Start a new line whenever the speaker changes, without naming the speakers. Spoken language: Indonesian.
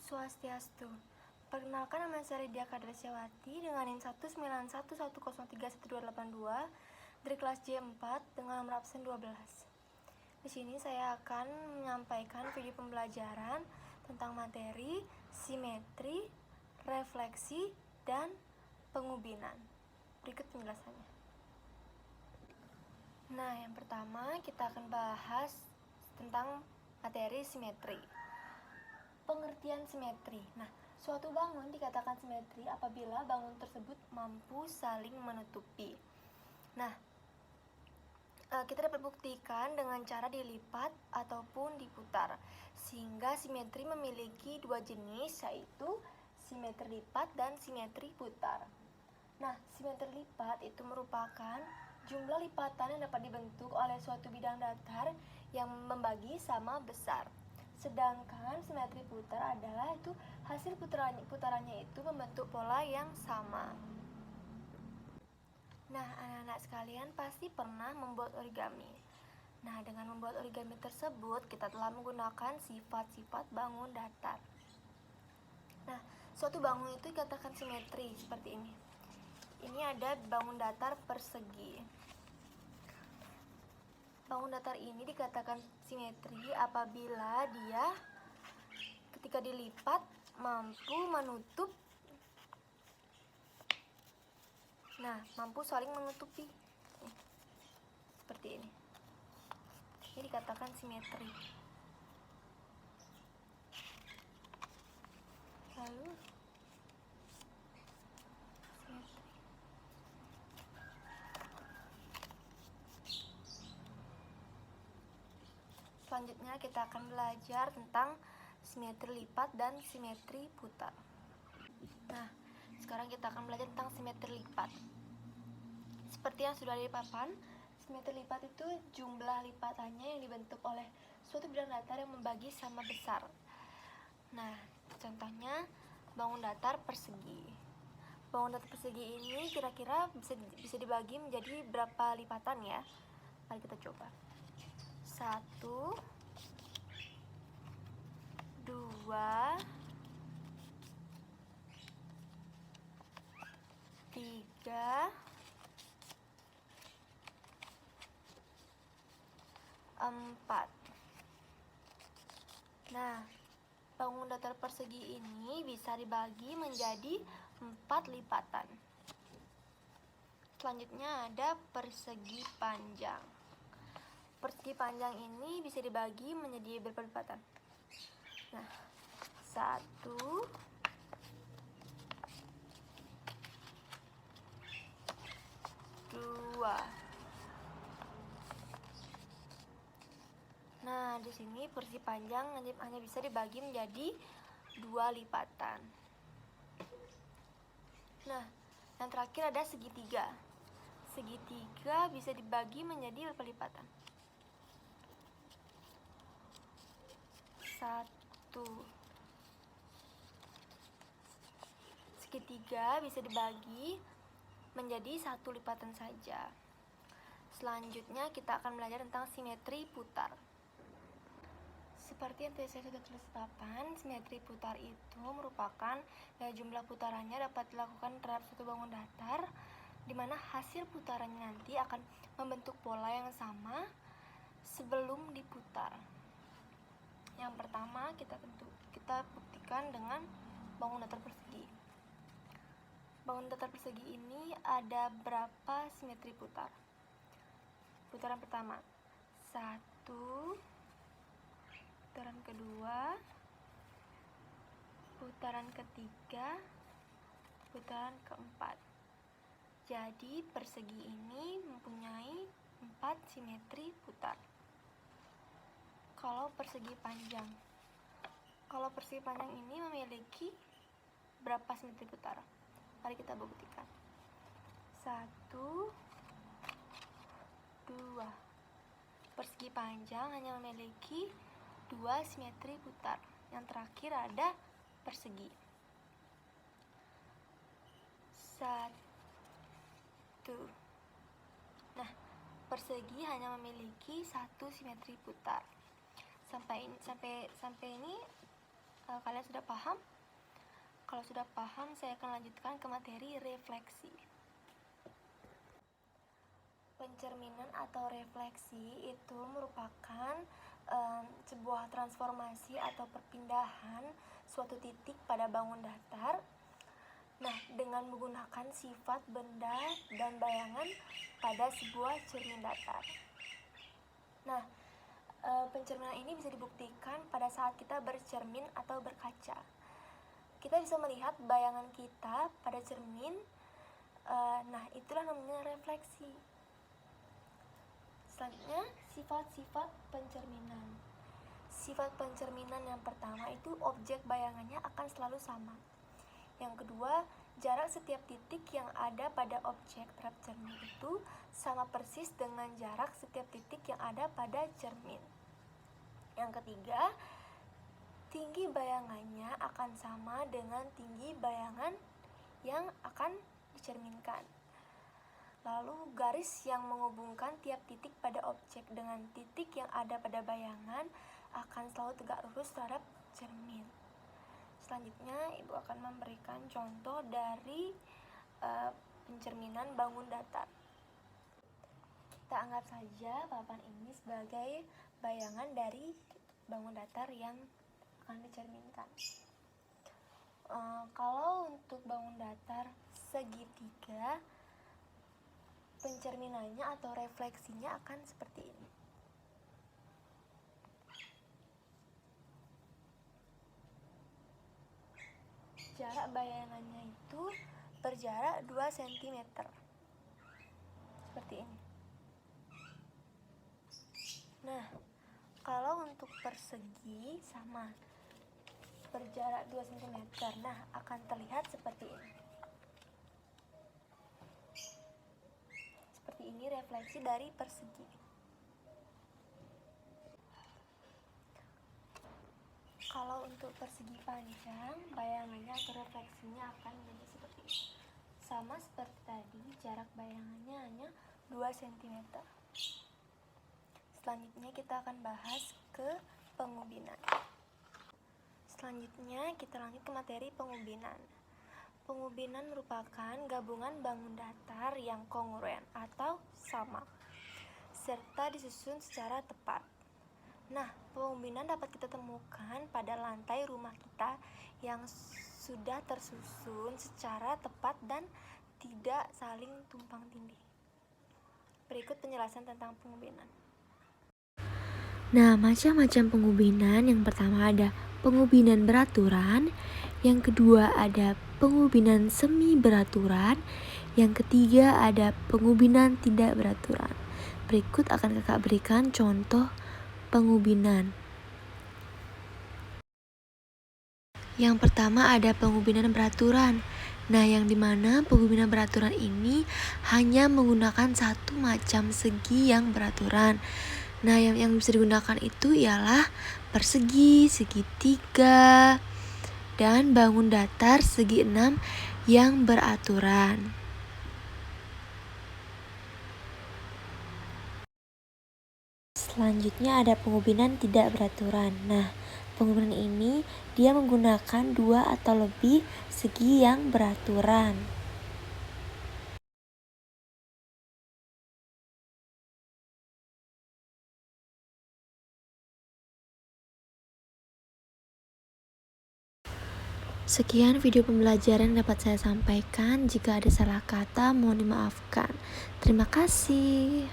Swastiastu. Perkenalkan, nama saya Lydia Kadrasyawati dengan NIM 19110312882 dari kelas J4 dengan nomor absen 12. Di sini saya akan menyampaikan video pembelajaran tentang materi simetri, refleksi, dan pengubinan. Berikut penjelasannya. Nah, yang pertama kita akan bahas tentang materi simetri. Pengertian simetri. Nah, suatu bangun dikatakan simetri apabila bangun tersebut mampu saling menutupi. Nah, kita dapat buktikan dengan cara dilipat ataupun diputar, sehingga simetri memiliki dua jenis, yaitu simetri lipat dan simetri putar. Nah, simetri lipat itu merupakan jumlah lipatan yang dapat dibentuk oleh suatu bidang datar yang membagi sama besar. Sedangkan simetri putar adalah itu hasil putarannya itu membentuk pola yang sama. Nah, anak-anak sekalian pasti pernah membuat origami. Nah, dengan membuat origami tersebut, kita telah menggunakan sifat-sifat bangun datar. Nah, suatu bangun itu dikatakan simetri seperti ini. Ini ada bangun datar persegi. Bangun datar ini dikatakan simetri apabila dia ketika dilipat mampu menutup. Nah, mampu saling menutupi. Seperti ini. Ini dikatakan simetri. Lalu selanjutnya kita akan belajar tentang simetri lipat dan simetri putar. Nah, sekarang kita akan belajar tentang simetri lipat. Seperti yang sudah ada di papan, simetri lipat itu jumlah lipatannya yang dibentuk oleh suatu bidang datar yang membagi sama besar. Nah, contohnya bangun datar persegi. Bangun datar persegi ini kira-kira bisa dibagi menjadi berapa lipatan ya? Mari kita coba. 1, 2, 3, 4. Nah, bangun datar persegi ini bisa dibagi menjadi 4 lipatan. Selanjutnya ada persegi panjang. Persegi panjang ini bisa dibagi menjadi berapa lipatan? Nah, 1, 2. Nah, di sini persegi panjang hanya bisa dibagi menjadi 2 lipatan. Nah, yang terakhir ada segitiga. Segitiga bisa dibagi menjadi berapa lipatan? 1. Segitiga bisa dibagi menjadi 1 lipatan saja. Selanjutnya kita akan belajar tentang simetri putar. Seperti yang tadi saya sudah tulis di papan, simetri putar itu merupakan jumlah putarannya dapat dilakukan terhadap suatu bangun datar, di mana hasil putarannya nanti akan membentuk pola yang sama sebelum diputar. Yang pertama kita buktikan dengan bangun datar persegi. Bangun datar persegi ini ada berapa simetri putar? Putaran pertama 1, putaran kedua, putaran ketiga, putaran keempat. Jadi persegi ini mempunyai 4 simetri putar. Kalau persegi panjang ini memiliki berapa simetri putar? Mari kita buktikan. 1, 2. Persegi panjang hanya memiliki 2 simetri putar. Yang terakhir ada persegi. 1. Nah, persegi hanya memiliki 1 simetri putar. Sampai ini Kalian sudah paham? Kalau sudah paham, saya akan lanjutkan ke materi refleksi. Pencerminan atau refleksi itu merupakan sebuah transformasi atau perpindahan suatu titik pada bangun datar. Nah, dengan menggunakan sifat benda dan bayangan pada sebuah cermin datar. Nah, pencerminan ini bisa dibuktikan pada saat kita bercermin atau berkaca. Kita bisa melihat bayangan kita pada cermin. Nah, itulah namanya refleksi. Selanjutnya, sifat-sifat pencerminan. Sifat pencerminan yang pertama itu objek bayangannya akan selalu sama. Yang kedua, jarak setiap titik yang ada pada objek terhadap cermin itu sama persis dengan jarak setiap titik yang ada pada cermin. Yang ketiga, tinggi bayangannya akan sama dengan tinggi bayangan yang akan dicerminkan. Lalu garis yang menghubungkan tiap titik pada objek dengan titik yang ada pada bayangan akan selalu tegak lurus terhadap cermin. Selanjutnya, Ibu akan memberikan contoh dari pencerminan bangun datar. Kita anggap saja papan ini sebagai bayangan dari bangun datar yang akan dicerminkan. Kalau untuk bangun datar segitiga, pencerminannya atau refleksinya akan seperti ini. Jarak bayangannya itu berjarak 2 cm. Seperti ini. Nah, kalau untuk persegi sama, berjarak 2 cm. Nah, akan terlihat seperti ini. Seperti ini refleksi dari persegi. Kalau untuk persegi panjang, bayangannya atau refleksinya akan menjadi seperti ini. Sama seperti tadi, jarak bayangannya hanya 2 cm. Selanjutnya kita akan bahas ke pengubinan. Selanjutnya kita lanjut ke materi pengubinan. Pengubinan merupakan gabungan bangun datar yang kongruen atau sama, serta disusun secara tepat. Nah, pengubinan dapat kita temukan pada lantai rumah kita yang sudah tersusun secara tepat dan tidak saling tumpang tindih. Berikut penjelasan tentang pengubinan.
Nah, macam-macam pengubinan. Yang pertama ada pengubinan beraturan, yang kedua ada pengubinan semi beraturan, yang ketiga ada pengubinan tidak beraturan. Berikut akan kakak berikan contoh pengubinan. Yang pertama ada pengubinan beraturan. Nah, yang dimana pengubinan beraturan ini hanya menggunakan satu macam segi yang beraturan. Nah, yang bisa digunakan itu ialah persegi, segitiga, dan bangun datar segi 6 yang beraturan. Selanjutnya ada pengubinan tidak beraturan. Nah, pengubinan ini dia menggunakan 2 atau lebih segi yang beraturan. Sekian video pembelajaran yang dapat saya sampaikan. Jika ada salah kata, mohon dimaafkan. Terima kasih.